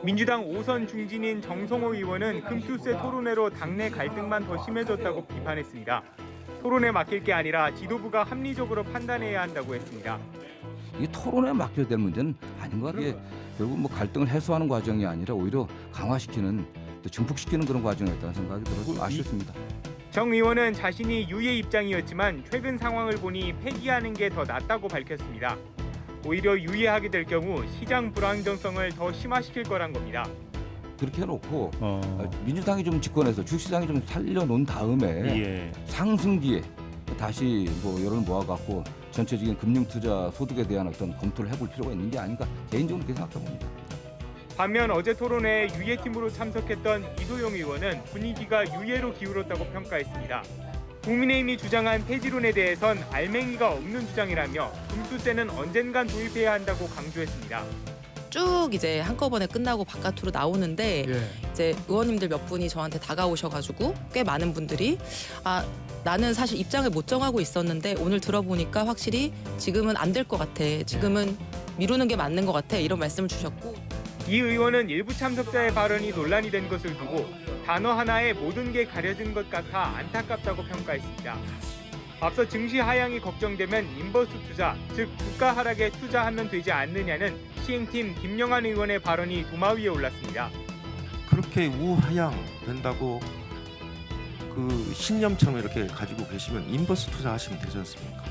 민주당 5선 중진인 정성호 의원은 금투세 토론회로 당내 갈등만 더 심해졌다고 비판했습니다. 토론에 맡길 게 아니라 지도부가 합리적으로 판단해야 한다고 했습니다. 이 토론에 맡겨야 될 문제는 아닌 것 같아요. 결국 뭐 갈등을 해소하는 과정이 아니라 오히려 강화시키는, 또 증폭시키는 그런 과정이었다는 생각이 들어서 아쉽습니다. 정 의원은 자신이 유예 입장이었지만 최근 상황을 보니 폐기하는 게 더 낫다고 밝혔습니다. 오히려 유예하게 될 경우 시장 불안정성을 더 심화시킬 거란 겁니다. 그렇게 해놓고 민주당이 좀 집권해서 주식시장이 좀 살려놓은 다음에 상승기에 다시 뭐 여론을 모아갖고 전체적인 금융투자 소득에 대한 어떤 검토를 해볼 필요가 있는 게 아닌가, 개인적으로 그렇게 생각합니다. 반면 어제 토론회에 유예팀으로 참석했던 이소영 의원은 분위기가 유예로 기울었다고 평가했습니다. 국민의힘이 주장한 폐지론에 대해선 알맹이가 없는 주장이라며 금투세는 언젠간 도입해야 한다고 강조했습니다. 쭉 이제 한꺼번에 끝나고 바깥으로 나오는데 이제 의원님들 몇 분이 저한테 다가오셔가지고 꽤 많은 분들이 나는 사실 입장을 못 정하고 있었는데 오늘 들어보니까 확실히 지금은 안 될 것 같아. 지금은 미루는 게 맞는 것 같아. 이런 말씀을 주셨고. 이 의원은 일부 참석자의 발언이 논란이 된 것을 두고 단어 하나에 모든 게 가려진 것 같아 안타깝다고 평가했습니다. 앞서 증시 하향이 걱정되면 인버스 투자, 즉 주가 하락에 투자하면 되지 않느냐는 시행팀 김영환 의원의 발언이 도마 위에 올랐습니다. 그렇게 우하향 된다고 그 신념처럼 이렇게 가지고 계시면 인버스 투자하시면 되지 않습니까?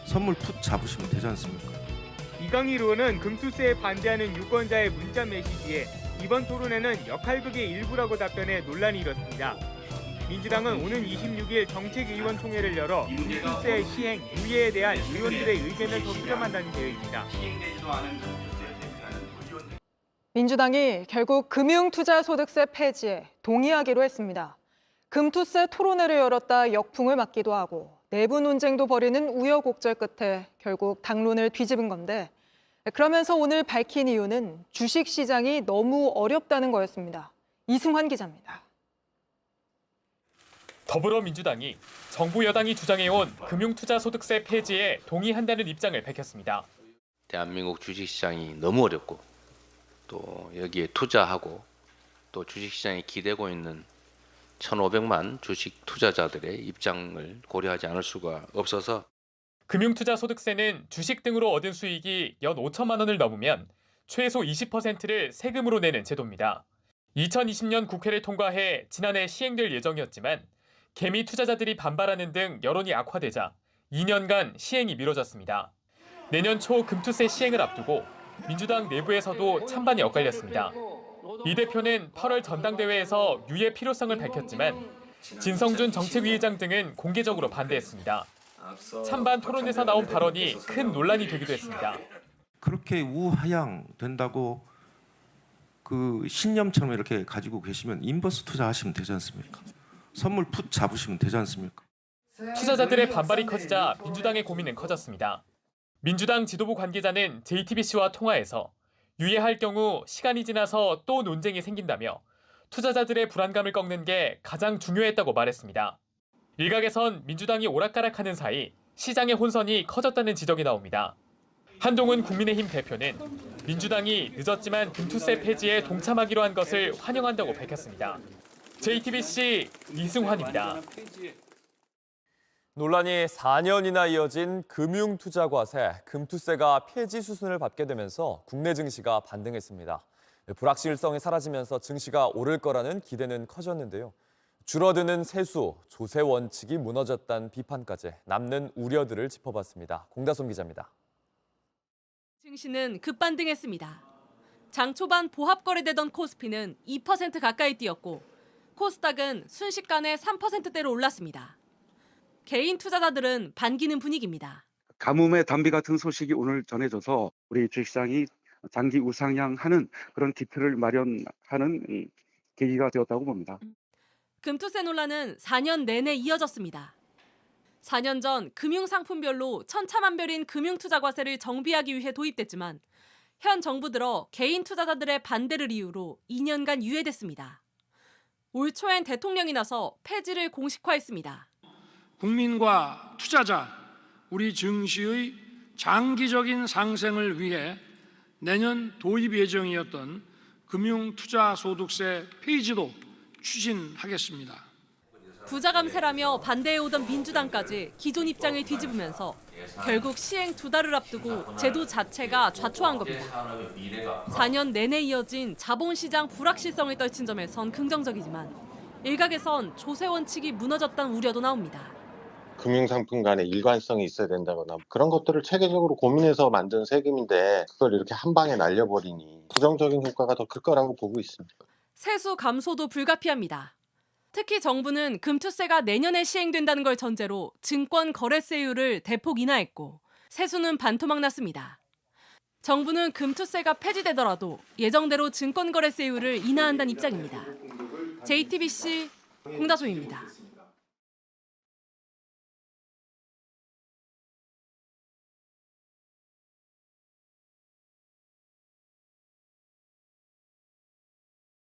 선물 풋 잡으시면 되지 않습니까? 이강일 의원은 금투세에 반대하는 유권자의 문자 메시지에 이번 토론회는 역할극의 일부라고 답변해 논란이 일었습니다. 민주당은 오는 26일 정책위원총회를 열어 금투세 시행, 유예에 대한 의원들의 의견을 더 수렴한다는 계획입니다. 민주당이 결국 금융투자소득세 폐지에 동의하기로 했습니다. 금투세 토론회를 열었다 역풍을 맞기도 하고 내부 논쟁도 벌이는 우여곡절 끝에 결국 당론을 뒤집은 건데, 그러면서 오늘 밝힌 이유는 주식시장이 너무 어렵다는 거였습니다. 이승환 기자입니다. 더불어민주당이 정부 여당이 주장해온 금융투자소득세 폐지에 동의한다는 입장을 밝혔습니다. 대한민국 주식시장이 너무 어렵고 또 여기에 투자하고 또 주식시장에 기대고 있는 1,500만 주식 투자자들의 입장을 고려하지 않을 수가 없어서 금융투자소득세는 주식 등으로 얻은 수익이 연 5천만 원을 넘으면 최소 20%를 세금으로 내는 제도입니다. 2020년 국회를 통과해 지난해 시행될 예정이었지만 개미 투자자들이 반발하는 등 여론이 악화되자 2년간 시행이 미뤄졌습니다. 내년 초 금투세 시행을 앞두고 민주당 내부에서도 찬반이 엇갈렸습니다. 이 대표는 8월 전당대회에서 유예 필요성을 밝혔지만 진성준 정책위의장 등은 공개적으로 반대했습니다. 찬반 토론에서 나온 발언이 큰 논란이 되기도 했습니다. 그렇게 우하향 된다고 그 신념처럼 이렇게 가지고 계시면 인버스 투자하시면 되지 않습니까? 선물 풋 잡으시면 되지 않습니까? 투자자들의 반발이 커지자 민주당의 고민은 커졌습니다. 민주당 지도부 관계자는 JTBC와 통화에서 유예할 경우 시간이 지나서 또 논쟁이 생긴다며 투자자들의 불안감을 꺾는 게 가장 중요했다고 말했습니다. 일각에선 민주당이 오락가락하는 사이 시장의 혼선이 커졌다는 지적이 나옵니다. 한동훈 국민의힘 대표는 민주당이 늦었지만 금투세 폐지에 동참하기로 한 것을 환영한다고 밝혔습니다. JTBC 이승환입니다. 논란이 4년이나 이어진 금융투자과세, 금투세가 폐지 수순을 밟게 되면서 국내 증시가 반등했습니다. 불확실성이 사라지면서 증시가 오를 거라는 기대는 커졌는데요. 줄어드는 세수, 조세 원칙이 무너졌다는 비판까지 남는 우려들을 짚어봤습니다. 공다솜 기자입니다. 증시는 급반등했습니다. 장 초반 보합 거래되던 코스피는 2% 가까이 뛰었고 코스닥은 순식간에 3%대로 올랐습니다. 개인 투자자들은 반기는 분위기입니다. 가뭄의 단비 같은 소식이 오늘 전해져서 우리 주식시장이 장기 우상향하는 그런 기틀을 마련하는 계기가 되었다고 봅니다. 금투세 논란은 4년 내내 이어졌습니다. 4년 전 금융상품별로 천차만별인 금융투자과세를 정비하기 위해 도입됐지만 현 정부 들어 개인 투자자들의 반대를 이유로 2년간 유예됐습니다. 올 초엔 대통령이 나서 폐지를 공식화했습니다. 국민과 투자자, 우리 증시의 장기적인 상생을 위해 내년 도입 예정이었던 금융투자소득세 폐지도 추진하겠습니다. 부자 감세라며 반대해오던 민주당까지 기존 입장을 뒤집으면서 결국 시행 2달을 앞두고 제도 자체가 좌초한 겁니다. 4년 내내 이어진 자본시장 불확실성을 떨친 점에선 긍정적이지만 일각에선 조세 원칙이 무너졌다는 우려도 나옵니다. 금융상품 간의 일관성이 있어야 된다거나 그런 것들을 체계적으로 고민해서 만든 세금인데 그걸 이렇게 한 방에 날려버리니 부정적인 효과가 더 클 거라고 보고 있습니다. 세수 감소도 불가피합니다. 특히 정부는 금투세가 내년에 시행된다는 걸 전제로 증권 거래세율을 대폭 인하했고 세수는 반토막 났습니다. 정부는 금투세가 폐지되더라도 예정대로 증권 거래세율을 인하한다는 입장입니다. JTBC 홍다솜입니다.